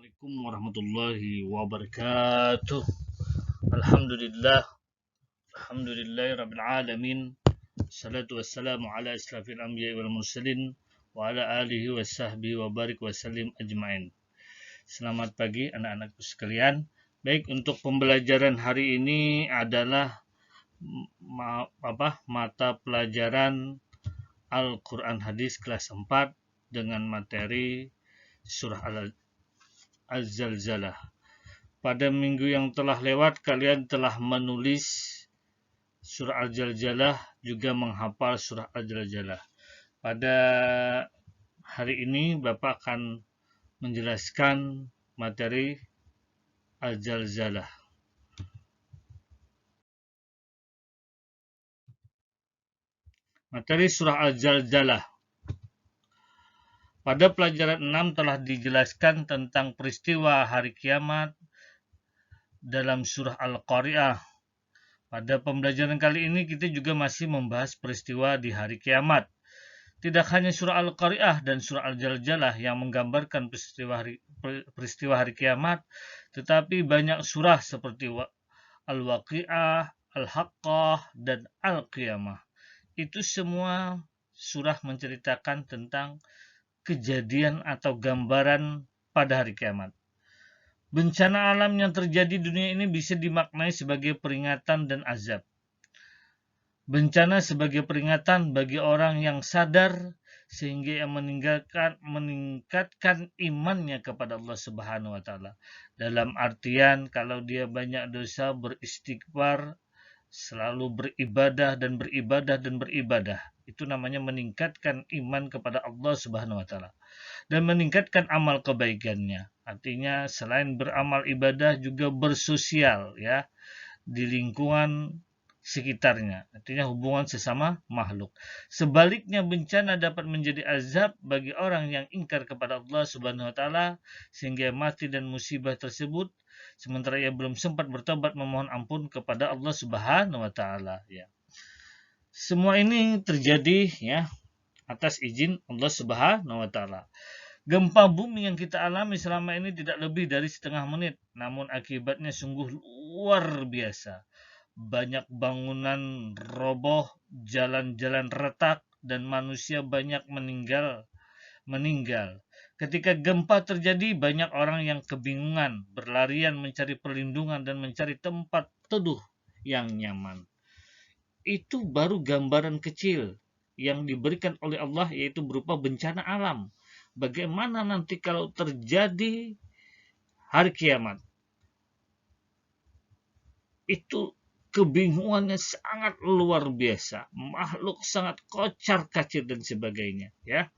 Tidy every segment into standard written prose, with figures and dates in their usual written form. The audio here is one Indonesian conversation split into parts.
Assalamualaikum warahmatullahi wabarakatuh. Alhamdulillah, Rabbil alamin. Salatu wassalamu ala asrafil anbiya wal mursalin wa ala alihi wa sahbihi wa barik wa sallim ajmain. Selamat pagi anak-anakku sekalian. Baik, untuk pembelajaran hari ini adalah mata pelajaran Al-Quran Hadis kelas 4 dengan materi surah Az-Zalzalah. Pada minggu yang telah lewat, kalian telah menulis surah Al-Zalzalah, juga menghafal surah Al-Zalzalah. Pada hari ini, Bapak akan menjelaskan materi Al-Zalzalah. Materi surah Al-Zalzalah. Pada pelajaran 6 telah dijelaskan tentang peristiwa hari kiamat dalam surah Al-Qari'ah. Pada pembelajaran kali ini kita juga masih membahas peristiwa di hari kiamat. Tidak hanya surah Al-Qari'ah dan surah Al-Zalzalah yang menggambarkan peristiwa hari kiamat, tetapi banyak surah seperti Al-Waqi'ah, Al-Haqqah, dan Al-Qiyamah. Itu semua surah menceritakan tentang kejadian atau gambaran pada hari kiamat. Bencana alam yang terjadi di dunia ini bisa dimaknai sebagai peringatan dan azab. Bencana sebagai peringatan bagi orang yang sadar sehingga yang meningkatkan imannya kepada Allah Subhanahu wa taala. Dalam artian kalau dia banyak dosa, beristighfar, selalu beribadah dan beribadah dan beribadah. Itu namanya meningkatkan iman kepada Allah Subhanahu wa taala dan meningkatkan amal kebaikannya. Artinya selain beramal ibadah juga bersosial ya di lingkungan sekitarnya. Artinya hubungan sesama makhluk. Sebaliknya bencana dapat menjadi azab bagi orang yang ingkar kepada Allah Subhanahu wa taala sehingga mati dan musibah tersebut sementara ia belum sempat bertobat memohon ampun kepada Allah Subhanahu wa taala ya. Semua ini terjadi ya atas izin Allah Subhanahu wa taala. Gempa bumi yang kita alami selama ini tidak lebih dari setengah menit, namun akibatnya sungguh luar biasa. Banyak bangunan roboh, jalan-jalan retak, dan manusia banyak meninggal. Ketika gempa terjadi, banyak orang yang kebingungan, berlarian mencari perlindungan dan mencari tempat teduh yang nyaman. Itu baru gambaran kecil yang diberikan oleh Allah, yaitu berupa bencana alam. Bagaimana nanti kalau terjadi hari kiamat? Itu kebingungannya sangat luar biasa. Makhluk sangat kocar-kacir dan sebagainya, ya.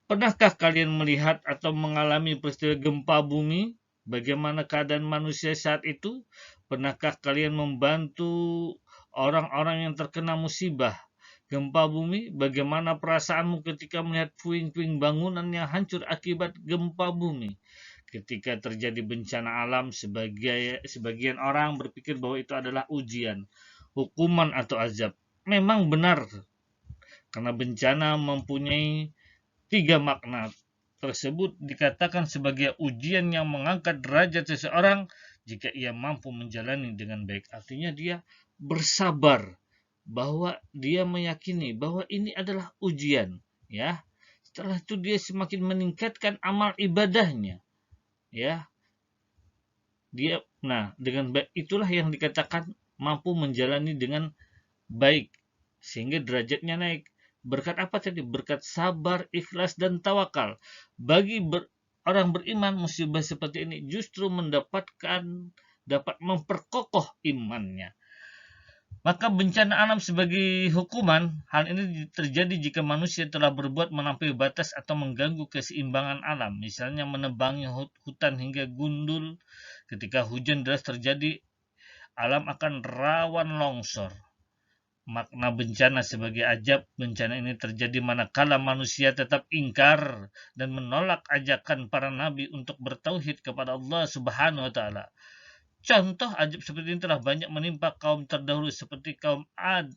Pernahkah kalian melihat atau mengalami peristiwa gempa bumi? Bagaimana keadaan manusia saat itu? Pernahkah kalian membantu orang-orang yang terkena musibah gempa bumi? Bagaimana perasaanmu ketika melihat puing-puing bangunan yang hancur akibat gempa bumi? Ketika terjadi bencana alam, sebagian orang berpikir bahwa itu adalah ujian, hukuman atau azab. Memang benar, karena bencana mempunyai 3 makna. Tersebut dikatakan sebagai ujian yang mengangkat derajat seseorang jika ia mampu menjalani dengan baik. Artinya dia bersabar, bahwa dia meyakini bahwa ini adalah ujian, ya. Setelah itu dia semakin meningkatkan amal ibadahnya, ya. Dengan baik itulah yang dikatakan mampu menjalani dengan baik sehingga derajatnya naik. Berkat apa tadi? Berkat sabar, ikhlas dan tawakal. Bagi orang beriman, musibah seperti ini justru dapat memperkokoh imannya. Maka bencana alam sebagai hukuman, hal ini terjadi jika manusia telah berbuat melampaui batas atau mengganggu keseimbangan alam. Misalnya menebangi hutan hingga gundul. Ketika hujan deras terjadi, alam akan rawan longsor. Makna bencana sebagai ajab, bencana ini terjadi manakala manusia tetap ingkar dan menolak ajakan para nabi untuk bertauhid kepada Allah Subhanahu wa taala. Contoh ajab seperti ini telah banyak menimpa kaum terdahulu seperti kaum Ad,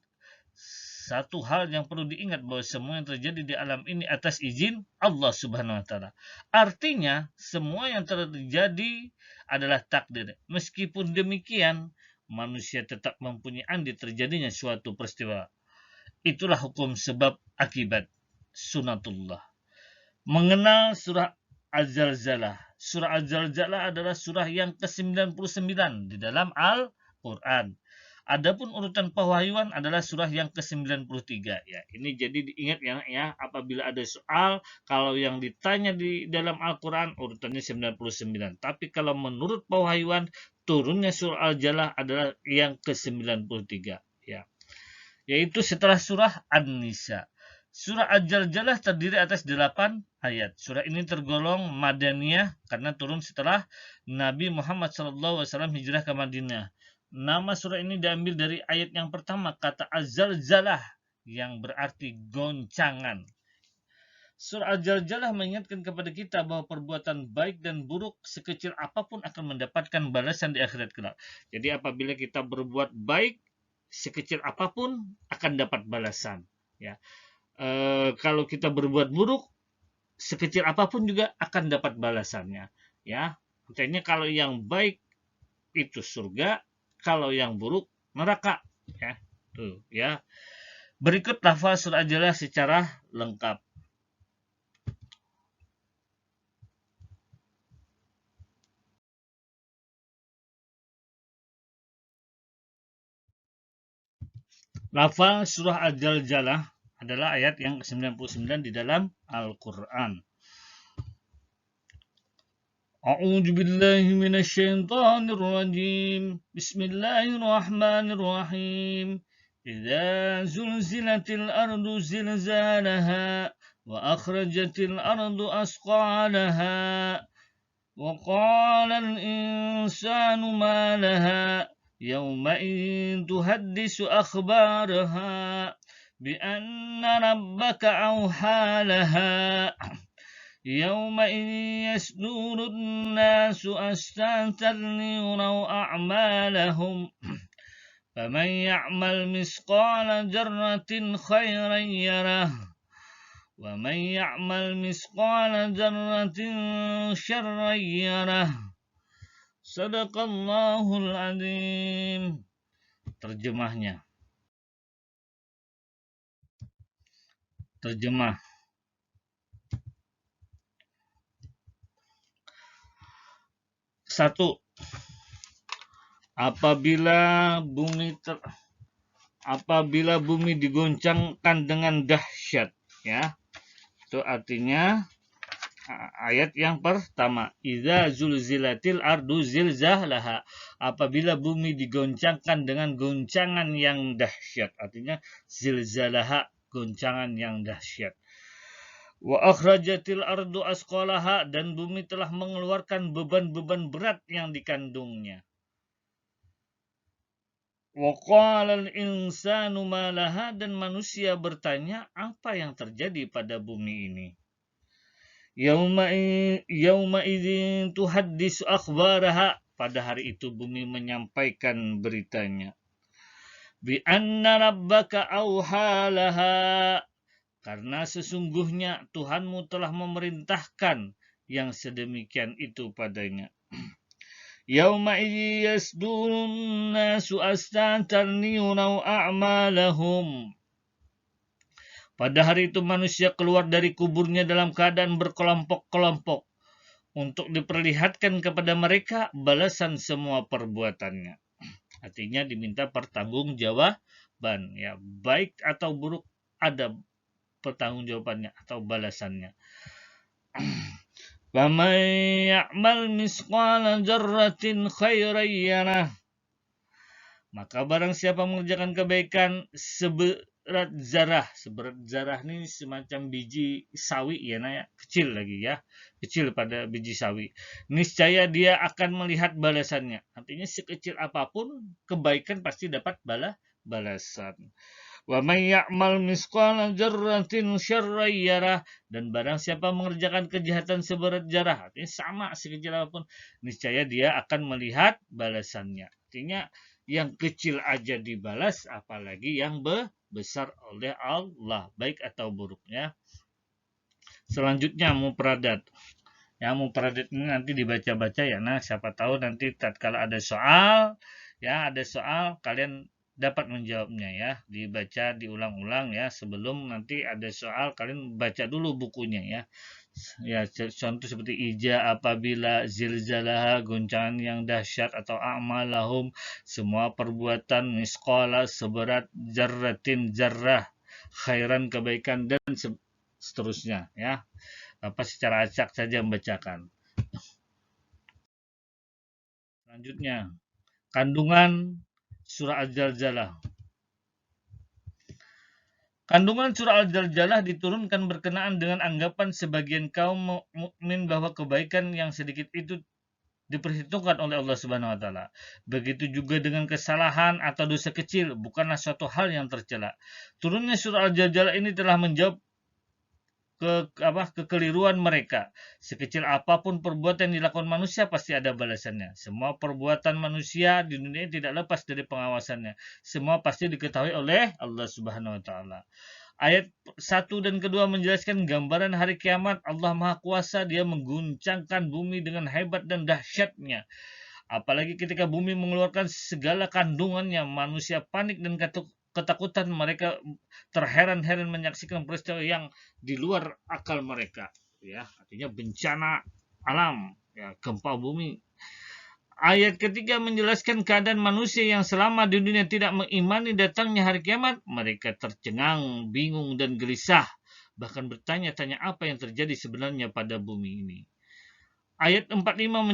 satu hal yang perlu diingat bahwa semua yang terjadi di alam ini atas izin Allah Subhanahu wa taala. Artinya, semua yang terjadi adalah takdir. Meskipun demikian, manusia tetap mempunyai andil terjadinya suatu peristiwa. Itulah hukum sebab akibat, sunatullah. Mengenal surah Az-Zalzalah. Surah Az-Zalzalah adalah surah yang ke-99 di dalam Al-Quran. Adapun urutan pewahyuan adalah surah yang ke-93 ya. Ini jadi diingat ya, apabila ada soal kalau yang ditanya di dalam Al-Qur'an urutannya 99. Tapi kalau menurut pewahyuan turunnya surah Al-Jalah adalah yang ke-93 ya. Yaitu setelah surah An-Nisa. Surah Al-Jalah terdiri atas 8 ayat. Surah ini tergolong Madaniyah karena turun setelah Nabi Muhammad SAW hijrah ke Madinah. Nama surah ini diambil dari ayat yang pertama, kata Az-Zalzalah, yang berarti goncangan. Surah Az-Zalzalah mengingatkan kepada kita bahwa perbuatan baik dan buruk sekecil apapun akan mendapatkan balasan di akhirat kelak. Jadi apabila kita berbuat baik, sekecil apapun akan dapat balasan. Ya. Kalau kita berbuat buruk, sekecil apapun juga akan dapat balasannya. Ya. Artinya kalau yang baik itu surga, kalau yang buruk neraka ya. Tuh ya. Berikut lafaz surah Al-Jalah secara lengkap. Lafaz surah Al-Jalah adalah ayat yang ke-99 di dalam Al-Qur'an. A'udzu billahi minasyaitonir rajim. Bismillahirrahmanirrahim. Idza zulzilatil ardu zilzalaha wa akhrajatil ardu asqalaha wa qala al-insanu ma laha yawma'in tuhaddisu akhbaraha bi anna rabbaka awha laha يومئذ يصدر الناس أشتاتا ليروا أعمالهم فمن يعمل مثقال ذرة خيرا يره ومن يعمل مثقال ذرة شرا يره صدق الله العظيم. Terjemah. Satu, apabila bumi digoncangkan dengan dahsyat ya. Itu artinya ayat yang pertama, idza zulzilatil ardu zilzalaha, apabila bumi digoncangkan dengan goncangan yang dahsyat, artinya zilzalaha, goncangan yang dahsyat. Wa akhrajatil ardu asqalaha, dan bumi telah mengeluarkan beban-beban berat yang dikandungnya. Wa qala al-insanu ma laha, dan manusia bertanya apa yang terjadi pada bumi ini. Yauma idzin tuhaddisu akhbaraha, pada hari itu bumi menyampaikan beritanya. Bi anna rabbaka awha laha, karena sesungguhnya Tuhanmu telah memerintahkan yang sedemikian itu padanya. Yauma idzi yasdurun nasu astatan liyurau a'malahum, pada hari itu manusia keluar dari kuburnya dalam keadaan berkelompok-kelompok untuk diperlihatkan kepada mereka balasan semua perbuatannya. Artinya diminta pertanggungjawaban ya, baik atau buruk ada pertanggungjawabannya atau balasannya. Faman ya'mal misqala dzarratin khairan yarah, maka barang siapa mengerjakan kebaikan seberat zarah ini semacam biji sawi ya, kecil lagi ya, kecil pada biji sawi, niscaya dia akan melihat balasannya. Artinya sekecil apapun kebaikan pasti dapat balasan. Wa may ya'mal misqala dzarratin syarran yarah, dan barang siapa mengerjakan kejahatan seberat zarah, artinya sama sekecil apapun, niscaya dia akan melihat balasannya. Artinya Yang kecil aja dibalas, apalagi yang besar oleh Allah, baik atau buruknya. Selanjutnya mufradat. Ya, mufradat ini nanti dibaca-baca ya. Nah, siapa tahu nanti tatkala ada soal, ya ada soal kalian dapat menjawabnya ya. Dibaca diulang-ulang ya, sebelum nanti ada soal kalian baca dulu bukunya ya. Ya, contoh seperti ija, apabila, zilzalah, guncangan yang dahsyat, atau a'malahum, semua perbuatan, misqala, seberat jarratin, jarrah, khairan, kebaikan, dan seterusnya ya. Bapak secara acak saja membacakan. Selanjutnya, kandungan surah Al-Zalzalah. Kandungan surah Al-Zalzalah diturunkan berkenaan dengan anggapan sebagian kaum mukmin bahwa kebaikan yang sedikit itu diperhitungkan oleh Allah Subhanahu wa taala. Begitu juga dengan kesalahan atau dosa kecil bukanlah suatu hal yang tercela. Turunnya surah Al-Zalzalah ini telah menjawab kekeliruan mereka. Sekecil apapun perbuatan yang dilakukan manusia pasti ada balasannya. Semua perbuatan manusia di dunia ini tidak lepas dari pengawasannya. Semua pasti diketahui oleh Allah Subhanahu wa taala. Ayat 1 dan kedua menjelaskan gambaran hari kiamat. Allah Maha Kuasa, Dia mengguncangkan bumi dengan hebat dan dahsyatnya. Apalagi ketika bumi mengeluarkan segala kandungannya, manusia panik dan ketakutan, mereka terheran-heran menyaksikan peristiwa yang di luar akal mereka. Ya, artinya bencana alam, ya, gempa bumi. Ayat ketiga menjelaskan keadaan manusia yang selama di dunia tidak mengimani datangnya hari kiamat. Mereka tercengang, bingung, dan gelisah. Bahkan bertanya-tanya apa yang terjadi sebenarnya pada bumi ini. Ayat 45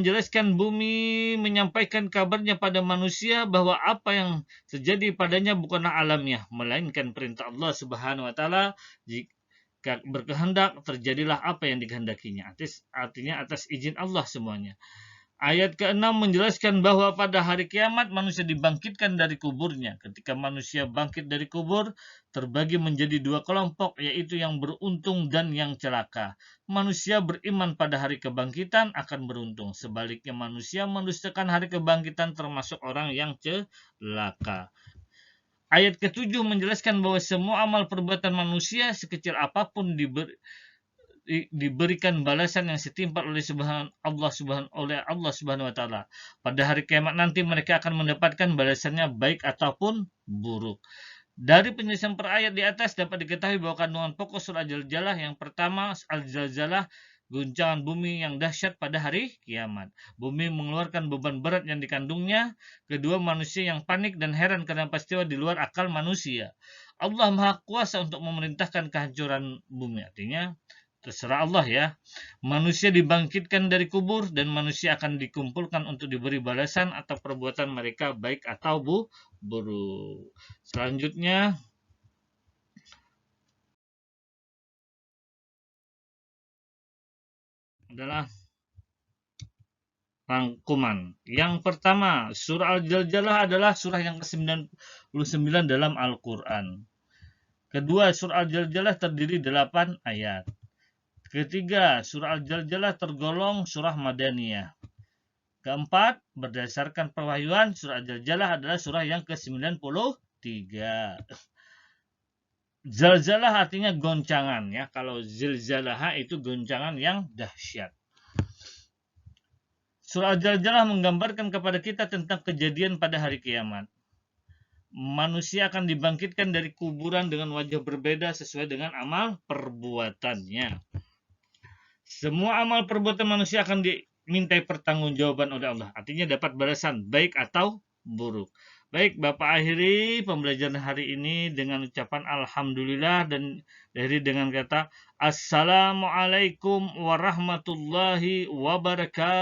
menjelaskan bumi menyampaikan kabarnya pada manusia bahwa apa yang terjadi padanya bukanlah alamiah, melainkan perintah Allah Subhanahu wa taala. Jika berkehendak, terjadilah apa yang dikehendakinya. Artinya atas izin Allah semuanya. Ayat ke-6 menjelaskan bahwa pada hari kiamat manusia dibangkitkan dari kuburnya. Ketika manusia bangkit dari kubur, terbagi menjadi dua kelompok, yaitu yang beruntung dan yang celaka. Manusia beriman pada hari kebangkitan akan beruntung. Sebaliknya manusia mendustakan hari kebangkitan termasuk orang yang celaka. Ayat ke-7 menjelaskan bahwa semua amal perbuatan manusia sekecil apapun diberikan balasan yang setimpal oleh Allah Subhanahu wa taala. Pada hari kiamat nanti mereka akan mendapatkan balasannya baik ataupun buruk. Dari penjelasan per ayat di atas dapat diketahui bahwa kandungan pokok surah Al-Zalzalah yang pertama, Al-Zalzalah, guncangan bumi yang dahsyat pada hari kiamat. Bumi mengeluarkan beban berat yang dikandungnya. Kedua, manusia yang panik dan heran karena peristiwa di luar akal manusia. Allah Maha Kuasa untuk memerintahkan kehancuran bumi. Artinya terserah Allah ya. Manusia dibangkitkan dari kubur dan manusia akan dikumpulkan untuk diberi balasan atas perbuatan mereka baik atau buruk. Selanjutnya adalah rangkuman. Yang pertama, surah Al-Zalzalah adalah surah yang ke-99 dalam Al-Quran. Kedua, surah Al-Zalzalah terdiri 8 ayat. Ketiga, surah Al-Zalzalah tergolong surah Madaniyah. Keempat, berdasarkan pewahyuan, surah Al-Zalzalah adalah surah yang ke-93. Zalzalah artinya goncangan ya. Kalau zilzalah itu goncangan yang dahsyat. Surah Al-Zalzalah menggambarkan kepada kita tentang kejadian pada hari kiamat. Manusia akan dibangkitkan dari kuburan dengan wajah berbeda sesuai dengan amal perbuatannya. Semua amal perbuatan manusia akan dimintai pertanggungjawaban oleh Allah. Artinya dapat balasan baik atau buruk. Baik, Bapak akhiri pembelajaran hari ini dengan ucapan Alhamdulillah dan dari dengan kata Assalamualaikum warahmatullahi wabarakatuh.